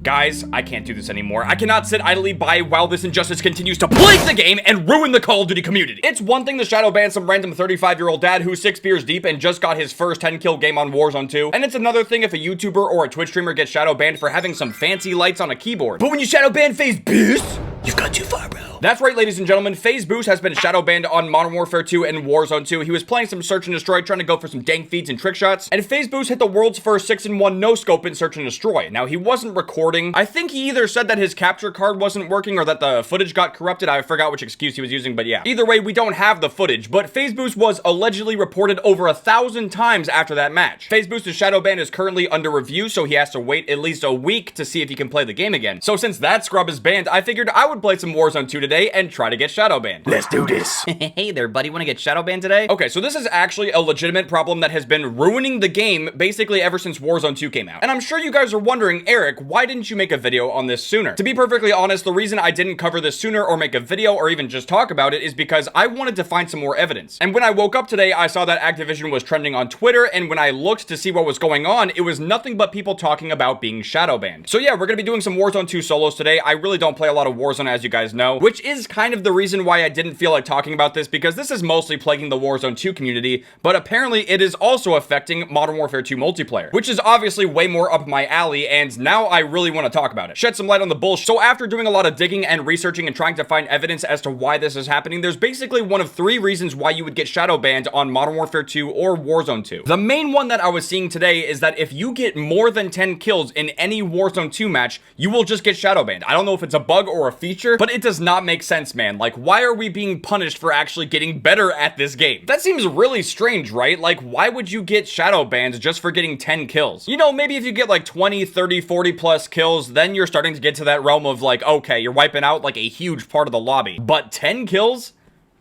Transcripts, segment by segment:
Guys, I can't do this anymore. I cannot sit idly by while this injustice continues to plague the game and ruin the Call of Duty community. It's one thing to shadow ban some random 35-year-old dad who's 6 beers deep and just got his first 10-kill game on Warzone 2, and it's another thing if a YouTuber or a Twitch streamer gets shadow banned for having some fancy lights on a keyboard. But when you shadow ban FaZe Boost, you've gone too far, bro. That's right, ladies and gentlemen, FaZe Boost has been shadow banned on Modern Warfare 2 and Warzone 2. He was playing some Search and Destroy, trying to go for some dank feeds and trick shots, and FaZe Boost hit the world's first 6-in-1 no-scope in Search and Destroy. Now, he wasn't recording. I think he either said that his capture card wasn't working or that the footage got corrupted. I forgot which excuse he was using, but yeah. Either way, we don't have the footage, but FaZe Boost was allegedly reported over 1,000 times after that match. FaZe Boost's shadow ban is currently under review, so he has to wait at least a week to see if he can play the game again. So since that scrub is banned, I figured I would play some Warzone 2 today and try to get shadow banned. Let's do this. Hey there, buddy. Want to get shadow banned today? Okay, so this is actually a legitimate problem that has been ruining the game basically ever since Warzone 2 came out. And I'm sure you guys are wondering, Eric, why didn't you make a video on this sooner? To be perfectly honest, the reason I didn't cover this sooner or make a video or even just talk about it is because I wanted to find some more evidence. And when I woke up today, I saw that Activision was trending on Twitter, and when I looked to see what was going on, it was nothing but people talking about being shadow banned. So yeah, we're gonna be doing some Warzone 2 solos today. I really don't play a lot of Warzone, as you guys know, which is kind of the reason why I didn't feel like talking about this, because this is mostly plaguing the Warzone 2 community, but apparently it is also affecting Modern Warfare 2 multiplayer, which is obviously way more up my alley, and now I really want to talk about it. Shed some light on the bullshit. So after doing a lot of digging and researching and trying to find evidence as to why this is happening, there's basically one of 3 reasons why you would get shadow banned on Modern Warfare 2 or Warzone 2. The main one that I was seeing today is that if you get more than 10 kills in any Warzone 2 match, you will just get shadow banned. I don't know if it's a bug or a feature, but it does not make sense, man. Like, why are we being punished for actually getting better at this game? That seems really strange, right? Like, why would you get shadow banned just for getting 10 kills? You know, maybe if you get like 20, 30, 40 plus kills, then you're starting to get to that realm of like, okay, you're wiping out like a huge part of the lobby. But 10 kills?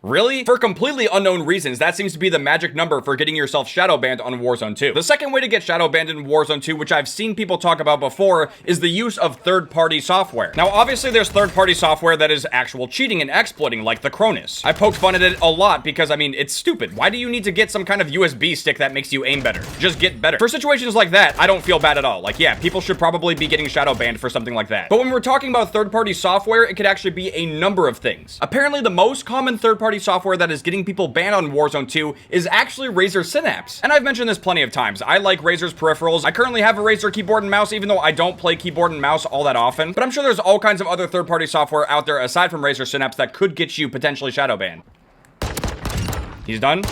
Really? For completely unknown reasons, that seems to be the magic number for getting yourself shadow banned on Warzone 2. The second way to get shadow banned in Warzone 2, which I've seen people talk about before, is the use of third-party software. Now, obviously, there's third-party software that is actual cheating and exploiting, like the Cronus. I poked fun at it a lot because, I mean, it's stupid. Why do you need to get some kind of USB stick that makes you aim better? Just get better. For situations like that, I don't feel bad at all. Like, yeah, people should probably be getting shadow banned for something like that. But when we're talking about third-party software, it could actually be a number of things. Apparently, the most common third-party software that is getting people banned on Warzone 2 is actually Razer Synapse. And I've mentioned this plenty of times. I like Razer's peripherals. I currently have a Razer keyboard and mouse, even though I don't play keyboard and mouse all that often. But I'm sure there's all kinds of other third-party software out there aside from Razer Synapse that could get you potentially shadow banned. He's done.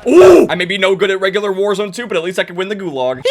Ooh! I may be no good at regular Warzone 2, but at least I can win the gulag.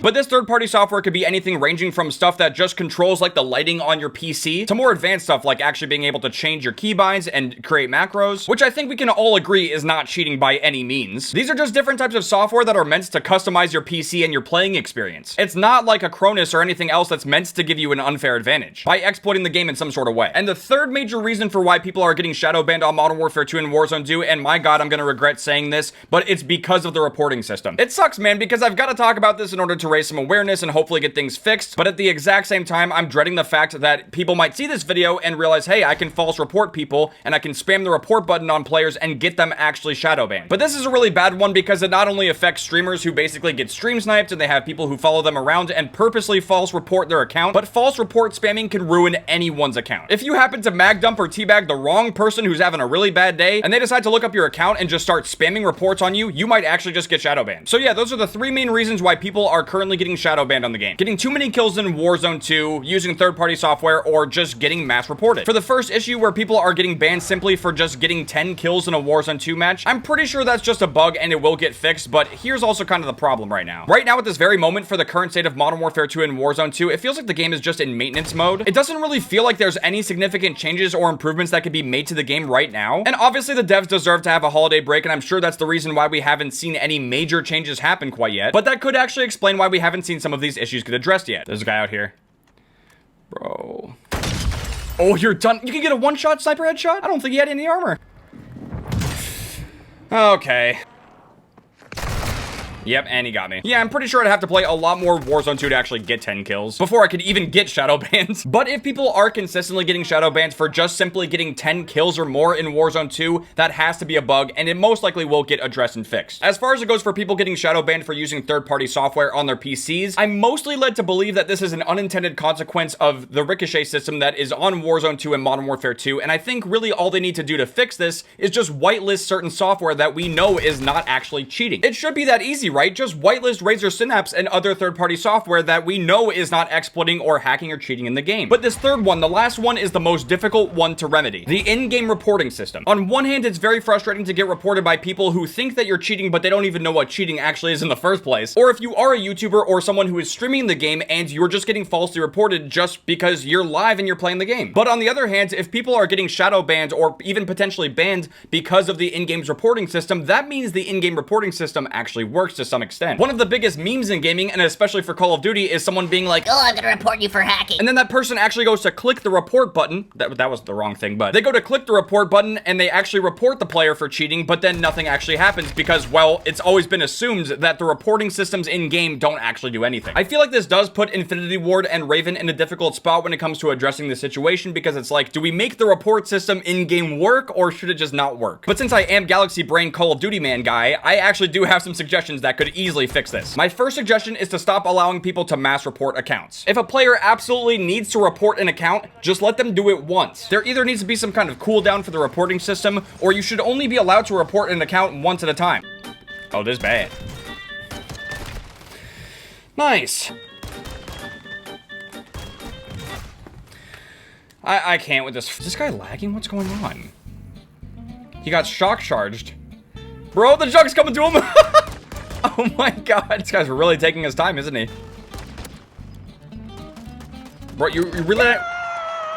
But this third-party software could be anything ranging from stuff that just controls like the lighting on your PC to more advanced stuff like actually being able to change your keybinds and create macros, which I think we can all agree is not cheating by any means. These are just different types of software that are meant to customize your PC and your playing experience. It's not like a Cronus or anything else that's meant to give you an unfair advantage by exploiting the game in some sort of way. And the third major reason for why people are getting shadow banned on Modern Warfare 2 and Warzone 2, and my god, I'm gonna regret saying this, but it's because of the reporting system. It sucks, man, because I've got to talk about this in order to raise some awareness and hopefully get things fixed, but at the exact same time, I'm dreading the fact that people might see this video and realize, hey, I can false report people, and I can spam the report button on players and get them actually shadow banned. But this is a really bad one because it not only affects streamers who basically get stream sniped and they have people who follow them around and purposely false report their account, but false report spamming can ruin anyone's account. If you happen to mag dump or teabag the wrong person who's having a really bad day, and they decide to look up your account and just start spamming reports on you, you might actually just get shadow banned. So yeah, those are the 3 main reasons why people are currently getting shadow banned on the game. Getting too many kills in Warzone 2, using third-party software, or just getting mass reported. For the first issue where people are getting banned simply for just getting 10 kills in a Warzone 2 match, I'm pretty sure that's just a bug and it will get fixed, but here's also kind of the problem right now. Right now at this very moment, for the current state of Modern Warfare 2 and Warzone 2, it feels like the game is just in maintenance mode. It doesn't really feel like there's any significant changes or improvements that could be made to the game right now. And obviously the devs deserve to have a holiday break, and I'm sure that's the reason why we haven't seen any major changes happen quite yet, but that could actually explain why we haven't seen some of these issues get addressed yet. There's a guy out here. Bro. Oh, you're done. You can get a one-shot sniper headshot? I don't think he had any armor. Okay. Yep, and he got me. Yeah, I'm pretty sure I'd have to play a lot more Warzone 2 to actually get 10 kills before I could even get shadow bans. But if people are consistently getting shadow bans for just simply getting 10 kills or more in Warzone 2, that has to be a bug, and it most likely will get addressed and fixed. As far as it goes for people getting shadow banned for using third-party software on their PCs, I'm mostly led to believe that this is an unintended consequence of the ricochet system that is on Warzone 2 and Modern Warfare 2, and I think really all they need to do to fix this is just whitelist certain software that we know is not actually cheating. It should be that easy, right? Just whitelist Razer Synapse and other third-party software that we know is not exploiting or hacking or cheating in the game. But this third one, the last one, is the most difficult one to remedy. The in-game reporting system. On one hand, it's very frustrating to get reported by people who think that you're cheating, but they don't even know what cheating actually is in the first place. Or if you are a YouTuber or someone who is streaming the game and you're just getting falsely reported just because you're live and you're playing the game. But on the other hand, if people are getting shadow banned or even potentially banned because of the in-game's reporting system, that means the in-game reporting system actually works to some extent. One of the biggest memes in gaming, and especially for Call of Duty, is someone being like, "Oh, I'm gonna report you for hacking." And then that person actually goes to click the report button. That was the wrong thing, but they go to click the report button and they actually report the player for cheating, but then nothing actually happens because, well, it's always been assumed that the reporting systems in-game don't actually do anything. I feel like this does put Infinity Ward and Raven in a difficult spot when it comes to addressing the situation, because it's like, do we make the report system in-game work or should it just not work? But since I am Galaxy Brain Call of Duty man guy, I actually do have some suggestions that could easily fix this. My first suggestion is to stop allowing people to mass report accounts. If a player absolutely needs to report an account, just let them do it once. There either needs to be some kind of cooldown for the reporting system, or you should only be allowed to report an account once at a time. Oh, this is bad. Nice. I can't with this. Is this guy lagging? What's going on? He got shock charged. Bro, the jug's coming to him. Oh my god. This guy's really taking his time, isn't he? Bro, you really...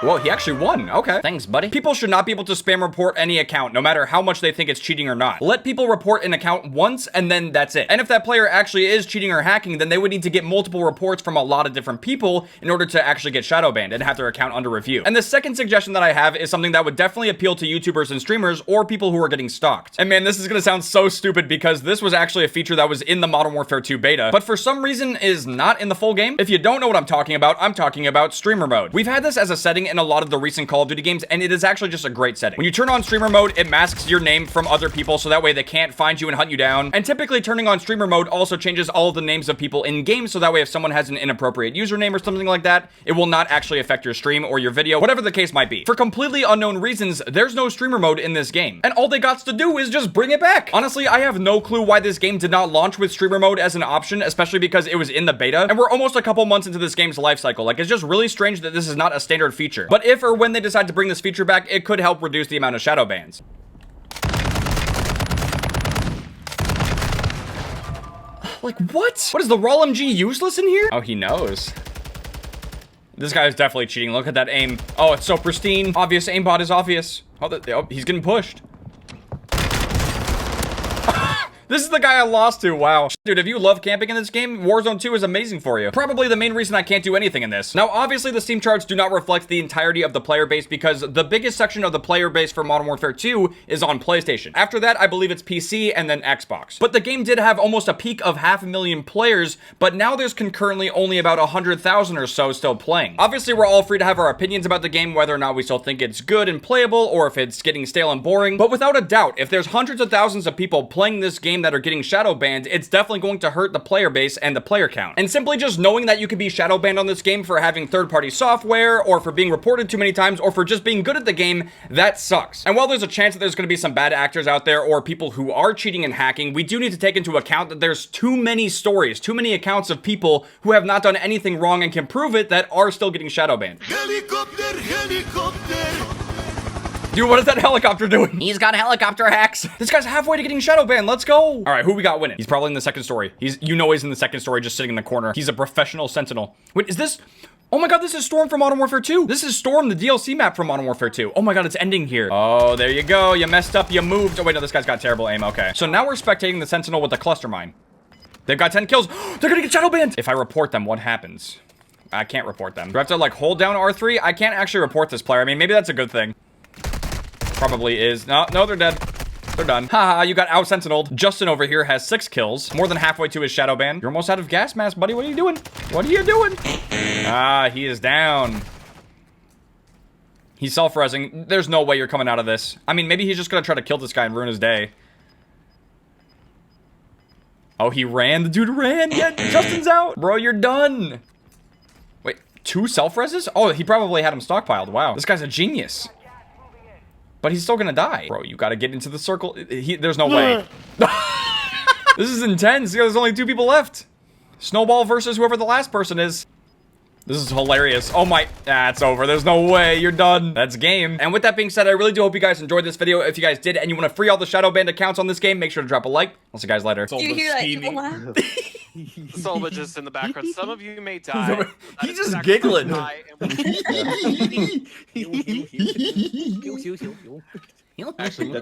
Whoa, he actually won. Okay. Thanks, buddy. People should not be able to spam report any account, no matter how much they think it's cheating or not. Let people report an account once, and then that's it. And if that player actually is cheating or hacking, then they would need to get multiple reports from a lot of different people in order to actually get shadow banned and have their account under review. And the second suggestion that I have is something that would definitely appeal to YouTubers and streamers or people who are getting stalked. And man, this is gonna sound so stupid because this was actually a feature that was in the Modern Warfare 2 beta, but for some reason is not in the full game. If you don't know what I'm talking about streamer mode. We've had this as a setting in a lot of the recent Call of Duty games, and it is actually just a great setting. When you turn on streamer mode, it masks your name from other people so that way they can't find you and hunt you down. And typically turning on streamer mode also changes all of the names of people in game, so that way if someone has an inappropriate username or something like that, it will not actually affect your stream or your video, whatever the case might be. For completely unknown reasons, there's no streamer mode in this game, and all they got to do is just bring it back. Honestly, I have no clue why this game did not launch with streamer mode as an option, especially because it was in the beta, and we're almost a couple months into this game's life cycle. Like, it's just really strange that this is not a standard feature. But if or when they decide to bring this feature back, it could help reduce the amount of shadow bans. Like, what? What, is the raw MG useless in here? Oh, he knows. This guy is definitely cheating. Look at that aim. Oh, it's so pristine. Obvious aimbot is obvious. Oh, he's getting pushed. This is the guy I lost to. Wow. Dude, if you love camping in this game, Warzone 2 is amazing for you. Probably the main reason I can't do anything in this. Now, obviously, the Steam charts do not reflect the entirety of the player base because the biggest section of the player base for Modern Warfare 2 is on PlayStation. After that, I believe it's PC and then Xbox. But the game did have almost a peak of 500,000 players, but now there's concurrently only about 100,000 or so still playing. Obviously, we're all free to have our opinions about the game, whether or not we still think it's good and playable, or if it's getting stale and boring. But without a doubt, if there's hundreds of thousands of people playing this game that are getting shadow banned, it's definitely going to hurt the player base and the player count. And simply just knowing that you could be shadow banned on this game for having third-party software, or for being reported too many times, or for just being good at the game, that sucks. And while there's a chance that there's going to be some bad actors out there or people who are cheating and hacking, we do need to take into account that there's too many stories, too many accounts of people who have not done anything wrong and can prove it that are still getting shadow banned. Helicopter, helicopter. Dude, what is that helicopter doing? He's got helicopter hacks. This guy's halfway to getting shadow banned. Let's go. All right, who we got winning? He's probably in the second story. He's in the second story, just sitting in the corner. He's a professional sentinel. Wait, is this? Oh my god, this is Storm from Modern Warfare 2. This is Storm, the DLC map from Modern Warfare 2. Oh my god, it's ending here. Oh, there you go. You messed up. You moved. Oh wait, no, this guy's got terrible aim. Okay. So now we're spectating the sentinel with the cluster mine. They've got 10 kills. They're gonna get shadow banned. If I report them, what happens? I can't report them. Do I have to like hold down R3? I can't actually report this player. I mean, maybe that's a good thing. Probably is. No, they're dead. They're done. Haha, you got out-sentineled. Justin over here has 6 kills. More than halfway to his shadow ban. You're almost out of gas mask, buddy. What are you doing? What are you doing? Ah, he is down. He's self-resing. There's no way you're coming out of this. I mean, maybe he's just gonna try to kill this guy and ruin his day. Oh, he ran. The dude ran. Yeah, Justin's out. Bro, you're done. Wait, 2 self-reses? Oh, he probably had him stockpiled. Wow. This guy's a genius. But he's still gonna die. Bro, you gotta get into the circle. There's no way. This is intense. There's only 2 people left. Snowball versus whoever the last person is. This is hilarious. Oh my, it's over. There's no way. You're done. That's game. And with that being said, I really do hope you guys enjoyed this video. If you guys did and you want to free all the shadow banned accounts on this game, make sure to drop a like. I'll see you guys later. Do you hear that people laugh? Solba just in the background. Some of you may die. He's just giggling. Actually, that is